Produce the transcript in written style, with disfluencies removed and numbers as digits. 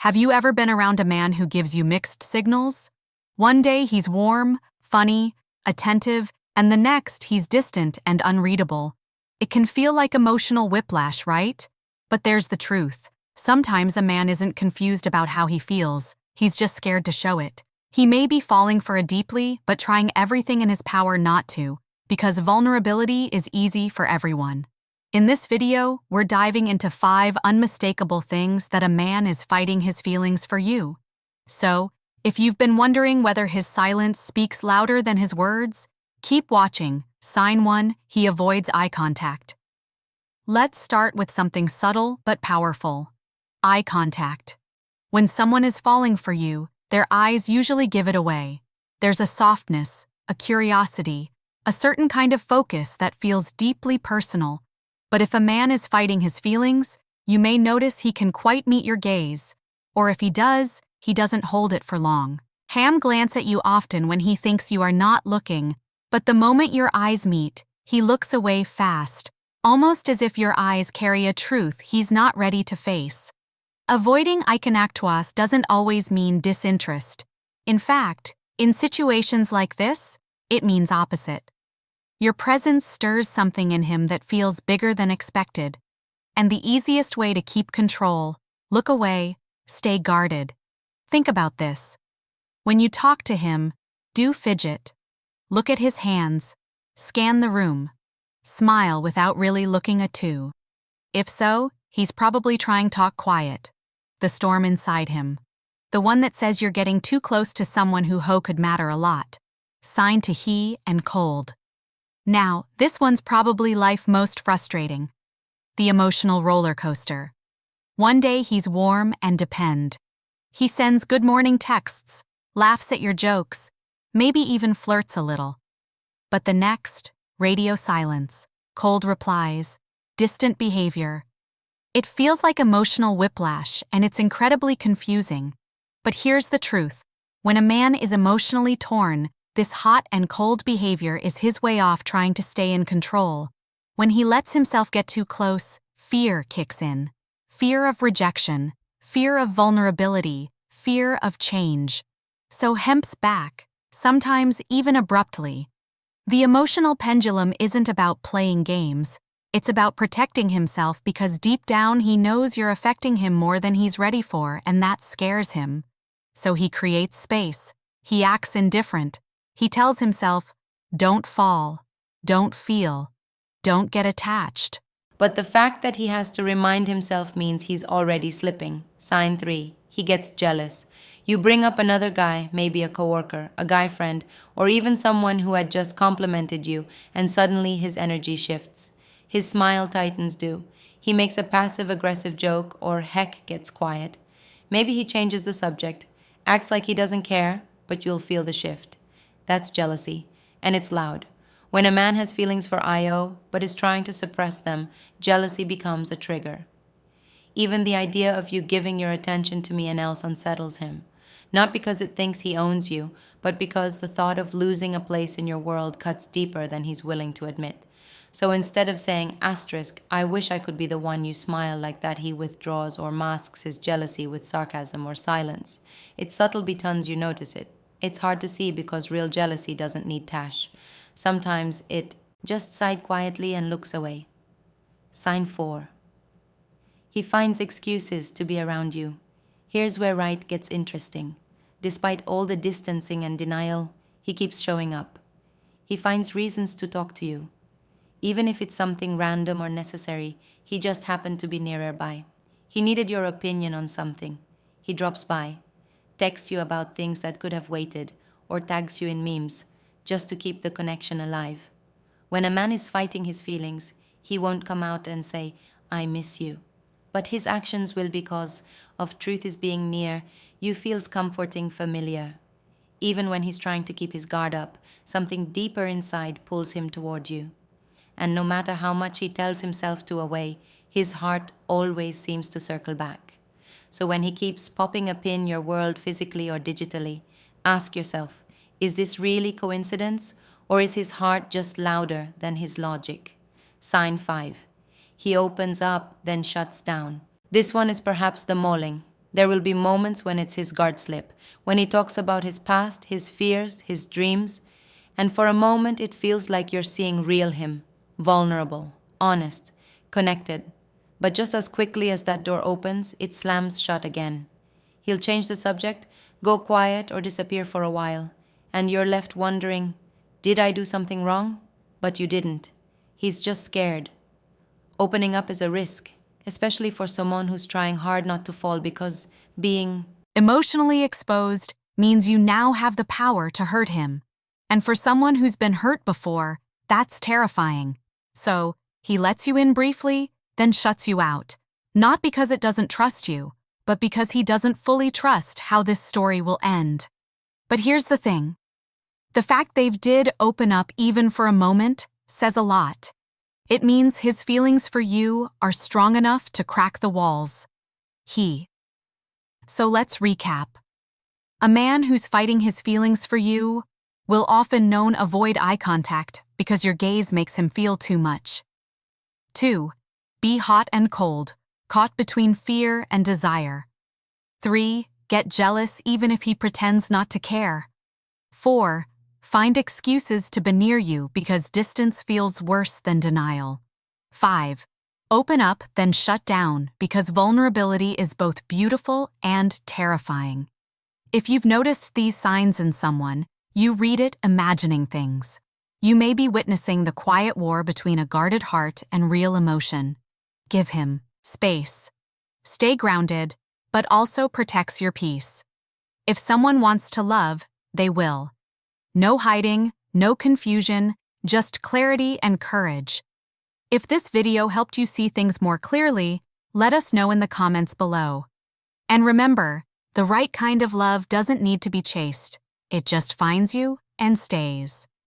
Have you ever been around a man who gives you mixed signals? One day he's warm, funny, attentive, and the next he's distant and unreadable. It can feel like emotional whiplash, right? But there's the truth. Sometimes a man isn't confused about how he feels, he's just scared to show it. He may be falling for it deeply, but trying everything in his power not to, because vulnerability is easy for everyone. In this video, we're diving into 5 unmistakable things that a man is fighting his feelings for you. So, if you've been wondering whether his silence speaks louder than his words, keep watching. Sign 1, he avoids eye contact. Let's start with something subtle but powerful. Eye contact. When someone is falling for you, their eyes usually give it away. There's a softness, a curiosity, a certain kind of focus that feels deeply personal. But if a man is fighting his feelings, you may notice he can quite meet your gaze, or if he does, he doesn't hold it for long. He'll glance at you often when he thinks you are not looking, but the moment your eyes meet, he looks away fast, almost as if your eyes carry a truth he's not ready to face. Avoiding eye contact doesn't always mean disinterest. In fact, in situations like this, it means opposite. Your presence stirs something in him that feels bigger than expected. And the easiest way to keep control, look away, stay guarded. Think about this. When you talk to him, do fidget. Look at his hands. Scan the room. Smile without really looking at you. If so, he's probably trying to talk quiet. The storm inside him. The one that says you're getting too close to someone who could matter a lot. Sign to he and cold. Now, this one's probably life most frustrating. The emotional roller coaster. One day he's warm and depend. He sends good morning texts, laughs at your jokes, maybe even flirts a little. But the next, radio silence, cold replies, distant behavior. It feels like emotional whiplash, and it's incredibly confusing. But here's the truth. When a man is emotionally torn, this hot and cold behavior is his way off trying to stay in control. When he lets himself get too close, fear kicks in. Fear of rejection, fear of vulnerability, fear of change. So hemp's back, sometimes even abruptly. The emotional pendulum isn't about playing games. It's about protecting himself because deep down he knows you're affecting him more than he's ready for, and that scares him. So he creates space. He acts indifferent. He tells himself, don't fall, don't feel, don't get attached. But the fact that he has to remind himself means he's already slipping. Sign 3. He gets jealous. You bring up another guy, maybe a coworker, a guy friend, or even someone who had just complimented you, and suddenly his energy shifts. His smile tightens due. He makes a passive-aggressive joke or gets quiet. Maybe he changes the subject, acts like he doesn't care, but you'll feel the shift. That's jealousy, and it's loud. When a man has feelings for but is trying to suppress them, jealousy becomes a trigger. Even the idea of you giving your attention to me and else unsettles him. Not because it thinks he owns you, but because the thought of losing a place in your world cuts deeper than he's willing to admit. So instead of saying, I wish I could be the one you smile like that, he withdraws or masks his jealousy with sarcasm or silence. It's subtle because you notice it. It's hard to see because real jealousy doesn't need tash. Sometimes it just sighs quietly and looks away. Sign 4. He finds excuses to be around you. Here's where right gets interesting. Despite all the distancing and denial, he keeps showing up. He finds reasons to talk to you. Even if it's something random or necessary, he just happened to be nearby. He needed your opinion on something. He drops by, texts you about things that could have waited, or tags you in memes, just to keep the connection alive. When a man is fighting his feelings, he won't come out and say, I miss you. But his actions will because of truth is being near, you feels comforting, familiar. Even when he's trying to keep his guard up, something deeper inside pulls him toward you. And no matter how much he tells himself to away, his heart always seems to circle back. So when he keeps popping up in your world physically or digitally, ask yourself, is this really coincidence, or is his heart just louder than his logic? Sign 5. He opens up, then shuts down. This one is perhaps the mauling. There will be moments when it's his guard slip, when he talks about his past, his fears, his dreams, and for a moment it feels like you're seeing real him, vulnerable, honest, connected. But just as quickly as that door opens, it slams shut again. He'll change the subject, go quiet, or disappear for a while, and you're left wondering, did I do something wrong? But you didn't. He's just scared. Opening up is a risk, especially for someone who's trying hard not to fall because being Emotionally exposed means you now have the power to hurt him. And for someone who's been hurt before, that's terrifying. So, he lets you in briefly, then shuts you out. Not because it doesn't trust you, but because he doesn't fully trust how this story will end. But here's the thing. The fact they did open up even for a moment says a lot. It means his feelings for you are strong enough to crack the walls. So let's recap. A man who's fighting his feelings for you will often avoid eye contact because your gaze makes him feel too much. 2. Be hot and cold, caught between fear and desire. 3. Get jealous even if he pretends not to care. 4. Find excuses to be near you because distance feels worse than denial. 5. Open up, then shut down because vulnerability is both beautiful and terrifying. If you've noticed these signs in someone, you read it imagining things. You may be witnessing the quiet war between a guarded heart and real emotion. Give him space. Stay grounded, but also protects your peace. If someone wants to love, they will. No hiding, no confusion, just clarity and courage. If this video helped you see things more clearly, let us know in the comments below. And remember, the right kind of love doesn't need to be chased. It just finds you and stays.